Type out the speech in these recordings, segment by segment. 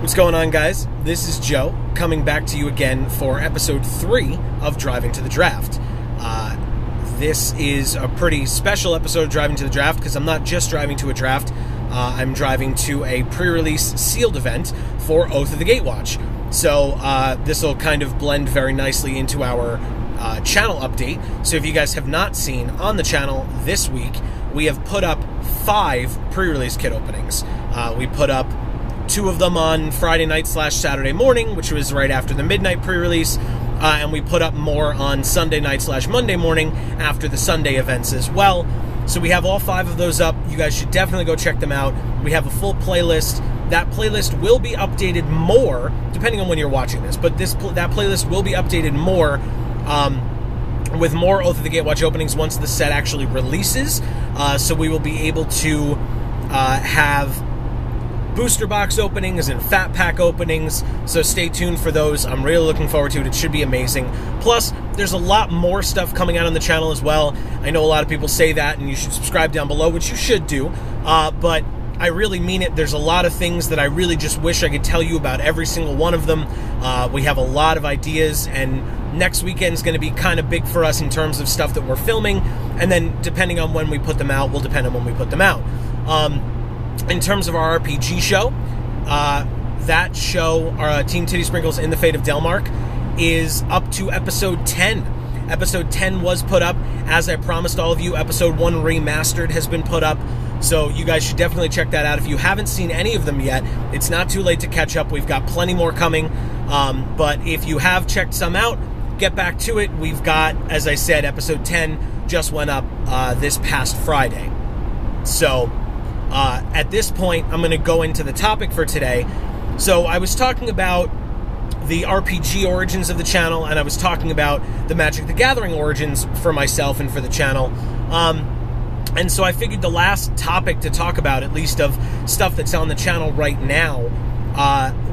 What's going on, guys? This is Joe, coming back to you again for episode 3 of Driving to the Draft. This is a pretty special episode of Driving to the Draft because I'm not just driving to a draft. I'm driving to a pre-release sealed event for Oath of the Gatewatch. So this will kind of blend very nicely into our channel update. So if you guys have not seen on the channel this week, we have put up 5 pre-release kit openings. We put up 2 of them on Friday night / Saturday morning, which was right after the midnight pre-release, and we put up more on Sunday night / Monday morning after the Sunday events as well. So we have all 5 of those up. You guys should definitely go check them out. We have a full playlist. That playlist will be updated more, depending on when you're watching this, but that playlist will be updated more with more Oath of the Gatewatch openings once the set actually releases. So we will be able to have booster box openings and fat pack openings, so stay tuned for those. I'm really looking forward to it. It should be amazing. Plus, there's a lot more stuff coming out on the channel as well. I know a lot of people say that, and you should subscribe down below, which you should do, but I really mean it. There's a lot of things that I really just wish I could tell you about every single one of them. We have a lot of ideas, and next weekend is going to be kind of big for us in terms of stuff that we're filming, and then depending on when we put them out, will depend on when we put them out. In terms of our RPG show, that show, Team Titty Sprinkles in the Fate of Delmark, is up to episode 10. Episode 10 was put up. As I promised all of you, episode 1 remastered has been put up. So you guys should definitely check that out. If you haven't seen any of them yet, it's not too late to catch up. We've got plenty more coming. But if you have checked some out, get back to it. We've got, as I said, episode 10 just went up this past Friday. So at this point, I'm going to go into the topic for today. So I was talking about the RPG origins of the channel, and I was talking about the Magic the Gathering origins for myself and for the channel. And so I figured the last topic to talk about, at least of stuff that's on the channel right now,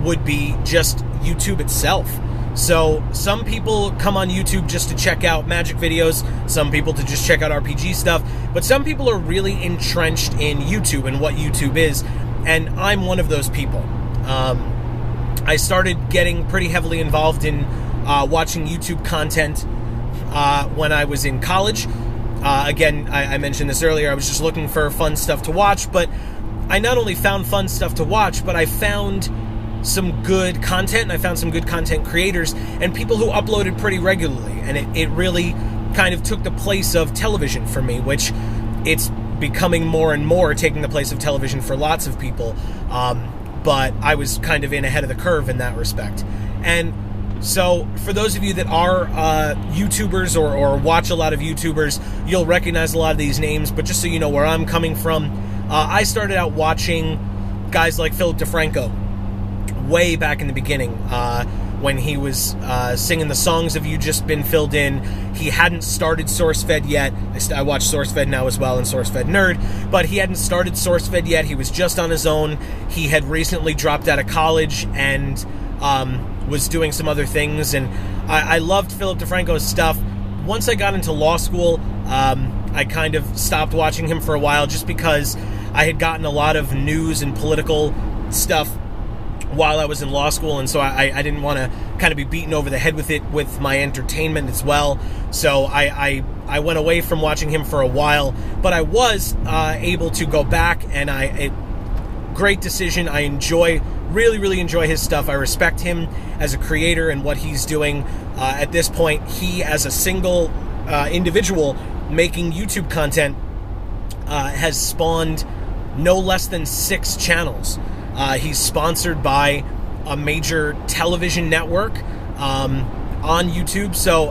would be just YouTube itself. So some people come on YouTube just to check out Magic videos, some people to just check out RPG stuff, but some people are really entrenched in YouTube and what YouTube is, and I'm one of those people. I started getting pretty heavily involved in watching YouTube content when I was in college. Again, I mentioned this earlier, I was just looking for fun stuff to watch, but I not only found fun stuff to watch, but I found some good content, and I found some good content creators and people who uploaded pretty regularly, and it really kind of took the place of television for me, which it's becoming more and more taking the place of television for lots of people, but I was kind of in ahead of the curve in that respect. And so for those of you that are YouTubers or watch a lot of YouTubers, you'll recognize a lot of these names, but just so you know where I'm coming from, I started out watching guys like Philip DeFranco way back in the beginning, when he was singing the songs of You Just Been Filled In. He hadn't started SourceFed yet. I watch SourceFed now as well, and SourceFed Nerd, but he hadn't started SourceFed yet. He was just on his own. He had recently dropped out of college and was doing some other things, and I loved Philip DeFranco's stuff. Once I got into law school, I kind of stopped watching him for a while just because I had gotten a lot of news and political stuff while I was in law school, and so I didn't want to kind of be beaten over the head with it with my entertainment as well. So I went away from watching him for a while, but I was able to go back, and great decision. I really enjoy his stuff. I respect him as a creator and what he's doing. At this point, he as a single individual making YouTube content has spawned no less than 6 channels. He's sponsored by a major television network on YouTube, so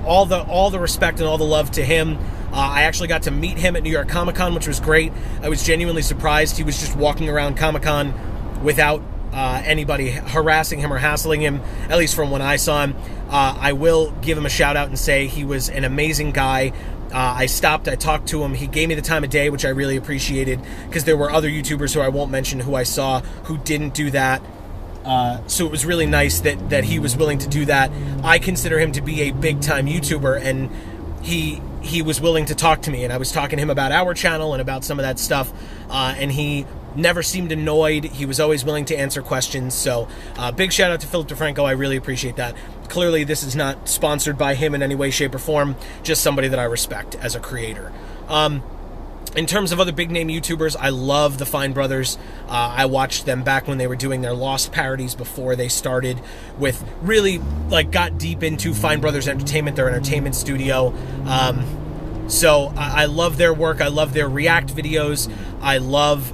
all the respect and all the love to him. I actually got to meet him at New York Comic Con, which was great. I was genuinely surprised. He was just walking around Comic Con without anybody harassing him or hassling him, at least from when I saw him. I will give him a shout out and say he was an amazing guy. I stopped, I talked to him, he gave me the time of day, which I really appreciated, because there were other YouTubers who I won't mention who I saw who didn't do that. So it was really nice that he was willing to do that. I consider him to be a big-time YouTuber, and he was willing to talk to me, and I was talking to him about our channel and about some of that stuff, and he never seemed annoyed. He was always willing to answer questions. So big shout out to Philip DeFranco. I really appreciate that. Clearly, this is not sponsored by him in any way, shape, or form. Just somebody that I respect as a creator. In terms of other big-name YouTubers, I love the Fine Brothers. I watched them back when they were doing their Lost parodies before they started with really, like, got deep into Fine Brothers Entertainment, their entertainment studio. So I love their work. I love their React videos. I love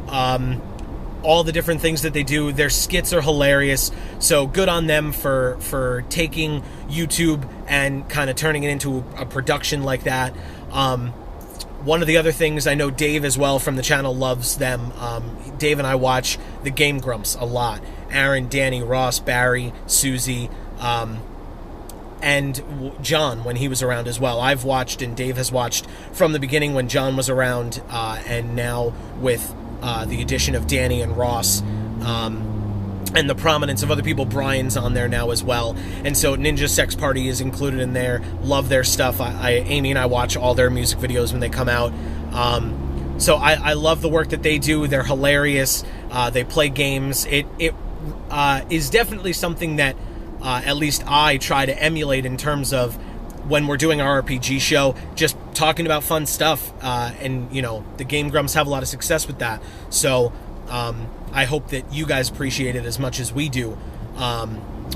all the different things that they do. Their skits are hilarious. So good on them for taking YouTube and kind of turning it into a production like that. One of the other things, I know Dave as well from the channel loves them. Dave and I watch the Game Grumps a lot. Aaron, Danny, Ross, Barry, Susie, and John when he was around as well. I've watched and Dave has watched from the beginning when John was around, and now with the addition of Danny and Ross, and the prominence of other people. Brian's on there now as well, and so Ninja Sex Party is included in there. Love their stuff. Amy and I watch all their music videos when they come out. So I love the work that they do. They're hilarious. They play games. It is definitely something that at least I try to emulate in terms of when we're doing our RPG show, just talking about fun stuff. And, you know, the Game Grumps have a lot of success with that. So I hope that you guys appreciate it as much as we do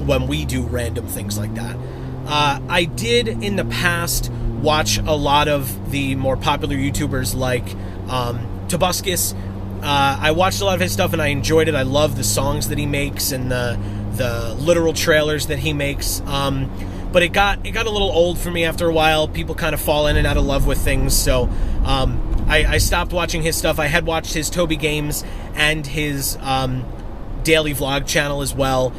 when we do random things like that. I did in the past watch a lot of the more popular YouTubers like Tobuscus. I watched a lot of his stuff and I enjoyed it. I love the songs that he makes and the literal trailers that he makes. But it got a little old for me after a while. People kind of fall in and out of love with things. So I stopped watching his stuff. I had watched his Toby Games and his daily vlog channel as well.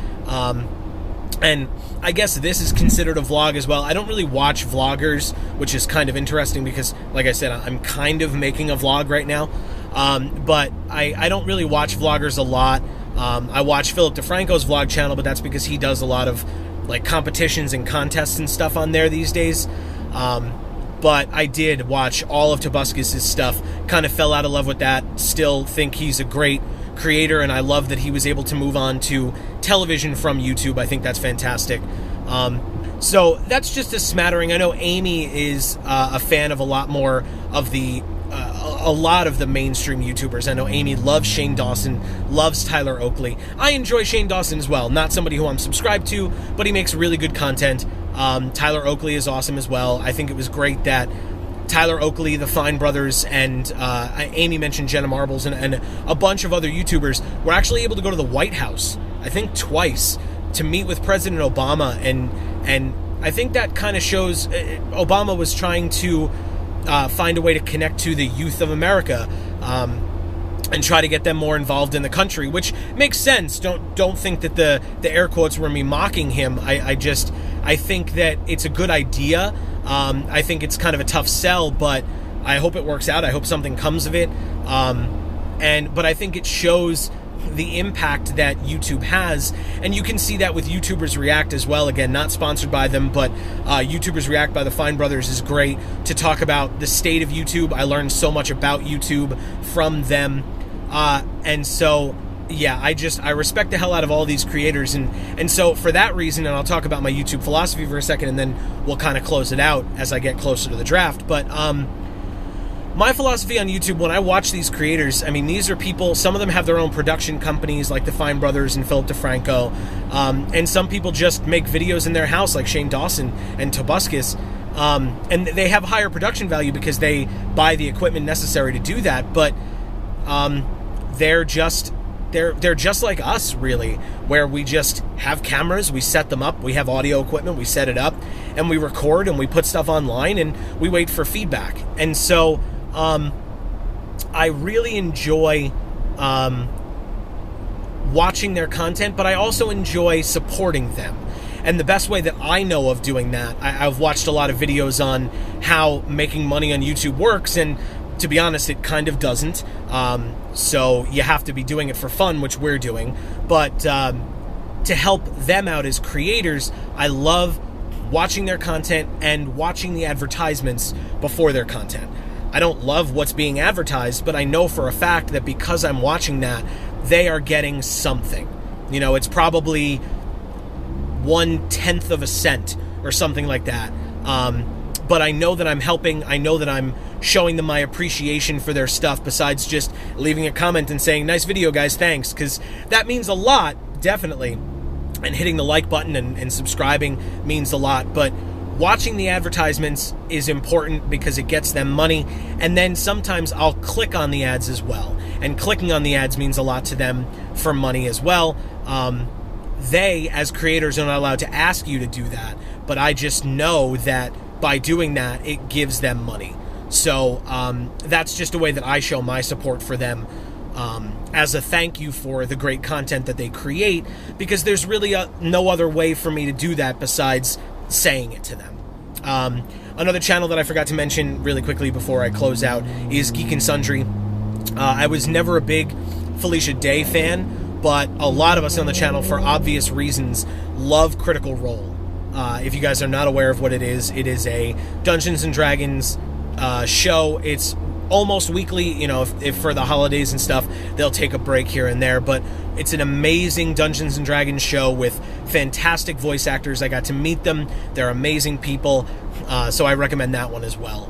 And I guess this is considered a vlog as well. I don't really watch vloggers, which is kind of interesting because, like I said, I'm kind of making a vlog right now. But I don't really watch vloggers a lot. I watch Philip DeFranco's vlog channel, but that's because he does a lot of like competitions and contests and stuff on there these days. But I did watch all of Tobuscus' stuff, kind of fell out of love with that, still think he's a great creator, and I love that he was able to move on to television from YouTube. I think that's fantastic. So that's just a smattering. I know Amy is a fan of a lot more of the a lot of the mainstream YouTubers. I know Amy loves Shane Dawson, loves Tyler Oakley. I enjoy Shane Dawson as well. Not somebody who I'm subscribed to, but he makes really good content. Tyler Oakley is awesome as well. I think it was great that Tyler Oakley, the Fine Brothers, and Amy mentioned Jenna Marbles and a bunch of other YouTubers were actually able to go to the White House, I think twice, to meet with President Obama. And I think that kind of shows Obama was trying to find a way to connect to the youth of America and try to get them more involved in the country, which makes sense. Don't think that the air quotes were me mocking him. I think that it's a good idea. I think it's kind of a tough sell, but I hope it works out. I hope something comes of it. But I think it shows the impact that YouTube has, and you can see that with YouTubers React as well. Again, not sponsored by them, but YouTubers React by the Fine Brothers is great to talk about the state of YouTube. I learned so much about YouTube from them, and so yeah, I respect the hell out of all these creators, and so for that reason, and I'll talk about my YouTube philosophy for a second, and then we'll kind of close it out as I get closer to the draft. But my philosophy on YouTube, when I watch these creators, I mean, these are people, some of them have their own production companies like the Fine Brothers and Philip DeFranco, and some people just make videos in their house like Shane Dawson and Tobuscus, and they have higher production value because they buy the equipment necessary to do that, but they're just like us, really, where we just have cameras, we set them up, we have audio equipment, we set it up, and we record and we put stuff online and we wait for feedback. And so I really enjoy watching their content, but I also enjoy supporting them. And the best way that I know of doing that, I've watched a lot of videos on how making money on YouTube works, and to be honest, it kind of doesn't. So you have to be doing it for fun, which we're doing. But to help them out as creators, I love watching their content and watching the advertisements before their content. I don't love what's being advertised, but I know for a fact that because I'm watching that, they are getting something. You know, it's probably 1/10 of a cent or something like that. But I know that I'm helping. I know that I'm showing them my appreciation for their stuff, besides just leaving a comment and saying, nice video, guys, thanks, because that means a lot, definitely. And hitting the like button and subscribing means a lot. But watching the advertisements is important because it gets them money. And then sometimes I'll click on the ads as well. And clicking on the ads means a lot to them for money as well. They, as creators, are not allowed to ask you to do that. But I just know that by doing that, it gives them money. So that's just a way that I show my support for them as a thank you for the great content that they create, because there's really no other way for me to do that besides saying it to them. Another channel that I forgot to mention really quickly before I close out is Geek and Sundry. I was never a big Felicia Day fan, but a lot of us on the channel, for obvious reasons, love Critical Role. If you guys are not aware of what it is a Dungeons and Dragons show. It's almost weekly, you know, if for the holidays and stuff, they'll take a break here and there, but it's an amazing Dungeons and Dragons show with fantastic voice actors. I got to meet them. They're amazing people, so I recommend that one as well.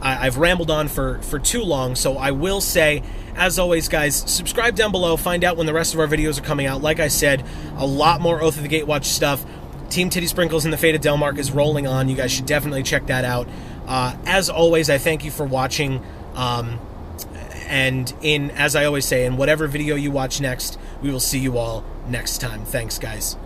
I've rambled on for too long, so I will say, as always, guys, subscribe down below, find out when the rest of our videos are coming out. Like I said, a lot more Oath of the Gatewatch stuff. Team Titty Sprinkles and the Fate of Delmark is rolling on. You guys should definitely check that out. As always, I thank you for watching. And as I always say, in whatever video you watch next, we will see you all next time. Thanks, guys.